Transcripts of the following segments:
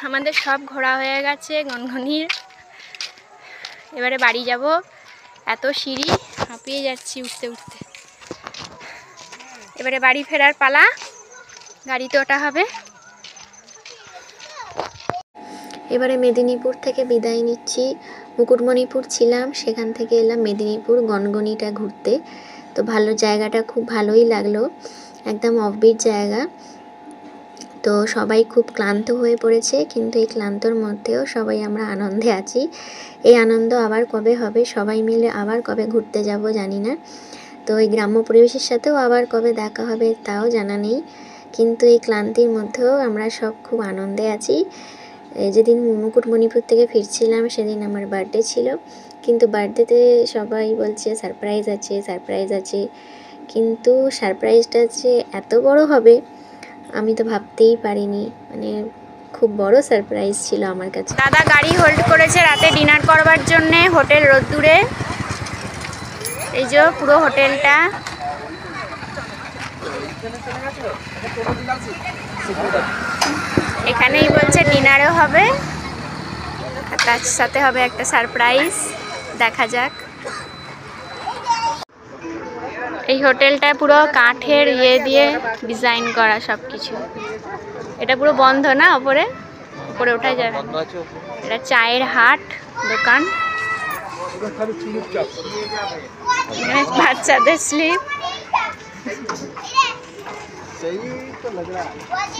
আমাদের সব ঘোরা হয়ে গেছে গনগনির। এবারে বাড়ি যাব। এত সিঁড়ি, হাঁপিয়ে যাচ্ছি উঠতে উঠতে। এবারে বাড়ি ফেরার পালা, গাড়িতে ওঠা হবে। এবারে মেদিনীপুর থেকে বিদায় নিচ্ছি। মুকুটমণিপুর ছিলাম, সেখান থেকে এলাম মেদিনীপুর গনগনিটা ঘুরতে। তো ভালো, জায়গাটা খুব ভালোই লাগলো, একদম অফবিট জায়গা। তো সবাই খুব ক্লান্ত হয়ে পড়েছে, কিন্তু এই ক্লান্তর মধ্যেও সবাই আমরা আনন্দে আছি। এই আনন্দ আবার কবে হবে, সবাই মিলে আবার কবে ঘুরতে যাব জানি না। তো এই গ্রাম্য পরিবেশের সাথেও আবার কবে দেখা হবে তাও জানা নেই, কিন্তু এই ক্লান্তির মধ্যেও আমরা সব খুব আনন্দে আছি। যেদিন মুকুটমণিপুর থেকে ফিরছিলাম সেদিন আমার বার্থডে ছিল, কিন্তু বার্থডেতে সবাই বলছে সারপ্রাইজ আছে সারপ্রাইজ আছে, কিন্তু সারপ্রাইজটা যে এত বড় হবে আমি তো ভাবতেই পারিনি। মানে খুব বড় সারপ্রাইজ ছিল আমার কাছে। দাদা গাড়ি হোল্ড করেছে রাতে ডিনার করবার জন্যে হোটেল রোদ্দুরে। এই যে পুরো হোটেলটা। এখানেই বলছে ডিনারও হবে, আর তার সাথে হবে একটা সারপ্রাইজ। দেখা যাক। এই হোটেলটা পুরো কাঠের ইয়ে দিয়ে ডিজাইন করা সব কিছু। এটা পুরো বন্ধ না, ওপরে উপরে ওঠা যাবে। এটা চায়ের হাট দোকান, বাচ্চাদের স্লিপ।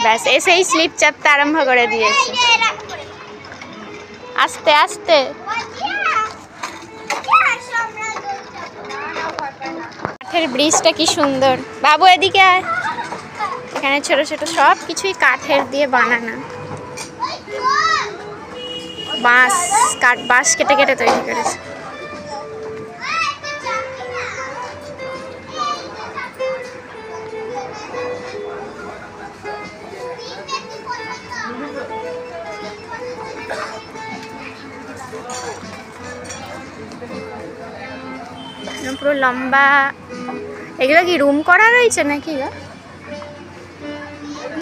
ব্যাস এসেই স্লিপ চাপতে আরম্ভ করে দিয়েছে। আস্তে আস্তে। কাঠের ব্রিজটা কি সুন্দর। বাবু এদিকে আয়। এখানে ছোট ছোট সব কিছুই কাঠের দিয়ে বানানো। বাঁশ কেটে কেটে তৈরি করেছে। পুরো লম্বা। এগুলো কি রুম করা রয়েছে নাকি?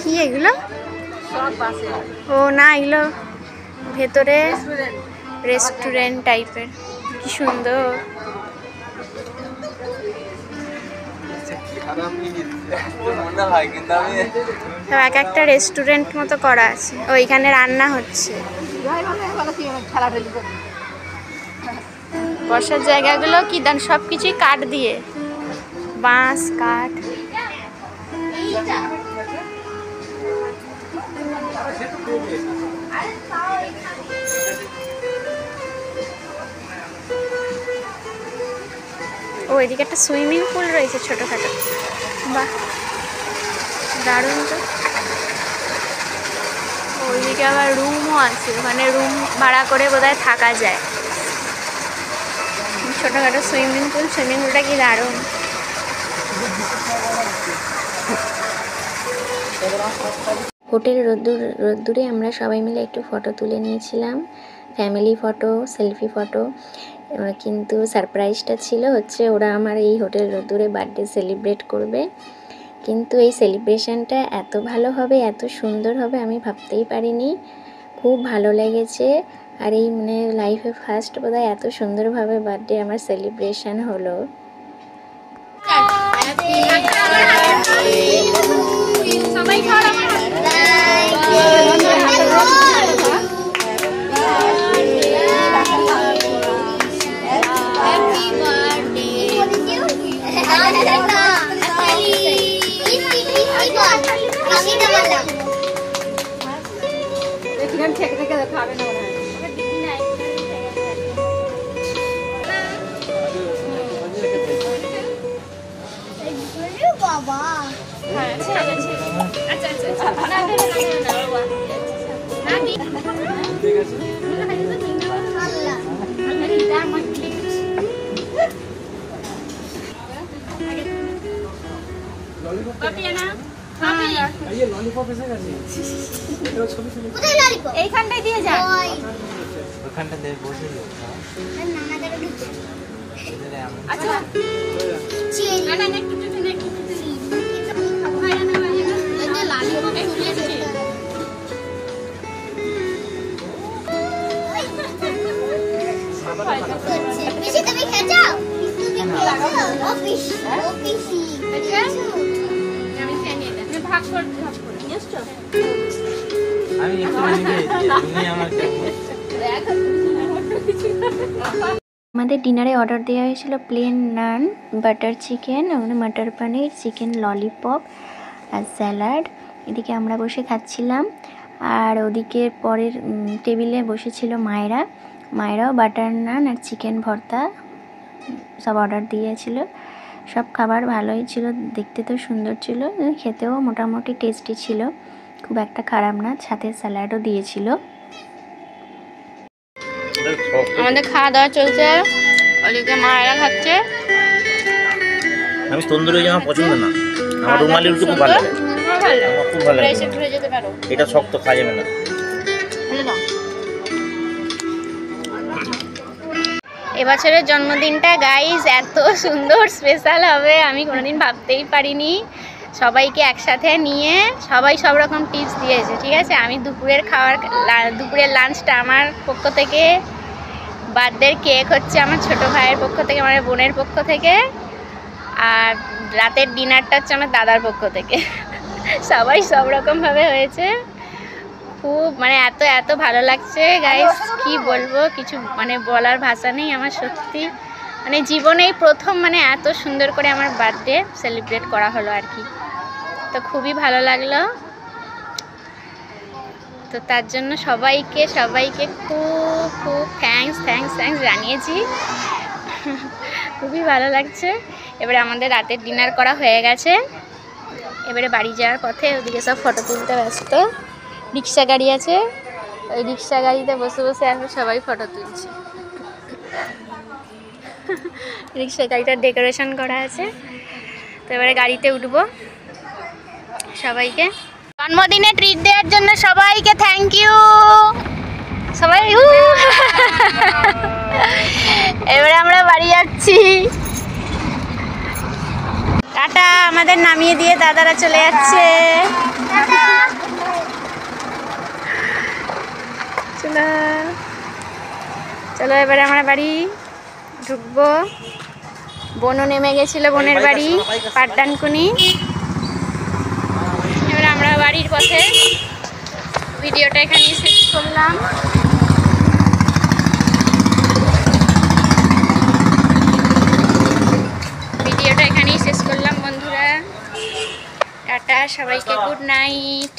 কি এগুলো? ও না, এগুলো ভেতরে রেস্টুরেন্ট টাইপের। কি সুন্দর। এক একটা রেস্টুরেন্ট মতো করা আছে। ও এখানে রান্না হচ্ছে। বসার জায়গাগুলো কি দান, সব কিছুই কাঠ দিয়ে, বাঁশ কাঠ। ও এদিকে একটা সুইমিং পুল রয়েছে ছোটখাটো। বাহ, দারুণ তো। ওইদিকে আবার রুমও আছে, ওখানে রুম ভাড়া করে বোধহয় থাকা যায়। ছোটখাটো সুইমিং পুল। সুইমিং পুলটা কি দারুণ। হোটেল রোদ্দুরে আমরা সবাই মিলে একটু ফটো তুলে নিয়েছিলাম, ফ্যামিলি ফটো, সেলফি ফটো। কিন্তু সারপ্রাইজটা ছিল হচ্ছে ওরা আমার এই হোটেল রোদ্দুরে বার্থডে সেলিব্রেট করবে, কিন্তু এই সেলিব্রেশনটা এত ভালো হবে, এত সুন্দর হবে আমি ভাবতেই পারিনি। খুব ভালো লেগেছে। আর এই মানে লাইফে ফার্স্ট বোধহয় এত সুন্দরভাবে বার্থডে আমার সেলিব্রেশন হলো। এইখানটায় দিয়ে যান। ওখানটা দিয়ে বসে আচ্ছা আমি একটু নিয়ে তুমি আমার আমাদের ডিনারে অর্ডার দেওয়া হয়েছিল প্লেন নান, বাটার চিকেন, মটর পনির, চিকেন ললিপপ আর স্যালাড। এদিকে আমরা বসে খাচ্ছিলাম, আর ওদিকে পরের টেবিলে বসেছিল মায়েরাও বাটার নান আর চিকেন ভর্তা সব অর্ডার দিয়েছিল। সব খাবার ভালোই ছিল, দেখতে তো সুন্দর ছিল, খেতেও মোটামুটি টেস্টি ছিল, খুব একটা খারাপ না। সাথে স্যালাডও দিয়েছিল। আমাদের খাওয়া দাওয়া চলছে, ওদিকে মায়েরা খাচ্ছে। আমি তন্দুরি জামা পছন্দ না, আমার রুমালি রুটি খুব ভালো লাগে, আমার খুব ভালো লাগে। এটা শক্ত খাওয়া যাবে না। এবছরের জন্মদিনটা গাইস এত সুন্দর স্পেশাল হবে আমি কোনোদিন ভাবতেই পারিনি। সবাইকে একসাথে নিয়ে সবাই সব রকম টিপস দিয়েছে, ঠিক আছে। আমি দুপুরের লাঞ্চটা আমার পক্ষ থেকে, বার্থডের কেক হচ্ছে আমার ছোট ভাইয়ের পক্ষ থেকে, আমার বোনের পক্ষ থেকে, আর রাতের ডিনারটা হচ্ছে আমার দাদার পক্ষ থেকে। সবাই সব রকমভাবে হয়েছে। খুব এত ভালো লাগছে গাইস, কি বলবো, কিছু বলার ভাষা নেই আমার। সত্যি জীবনেই প্রথম এত সুন্দর করে আমার বার্থডে সেলিব্রেট করা হলো আর কি। তো খুবই ভালো লাগলো। তো তার জন্য সবাইকে খুব খুব থ্যাঙ্কস জানিয়েছি। খুবই ভালো লাগছে। এবারে আমাদের রাতের ডিনার করা হয়ে গেছে, এবারে বাড়ি যাওয়ার পথে ওদিকে সব ফটো তুলতে ব্যস্ত। রিক্সা গাড়ি আছে, ওই রিক্সা গাড়িতে বসে আমরা সবাই ফটো তুলছি। রিক্সা গাড়িটা ডেকোরেশন করা আছে। তো এবারে গাড়িতে উঠবো। সবাইকে জন্মদিনে ট্রিট দেওয়ার জন্য সবাইকে থ্যাংক ইউ। সবাই এবারে আমরা বাড়ি যাচ্ছি। টাটা, আমাদের নামিয়ে দিয়ে দাদারা চলে যাচ্ছে। চলো এবারে আমরা বাড়ি ঢুকবো। বোনও নেমে গেছিল বোনের বাড়ি পাটডানকুনি। এবারে আমরা বাড়ির পথে। ভিডিওটা এখানেই শেষ করলাম। বন্ধুরা টাটা, সবাইকে গুড নাইট।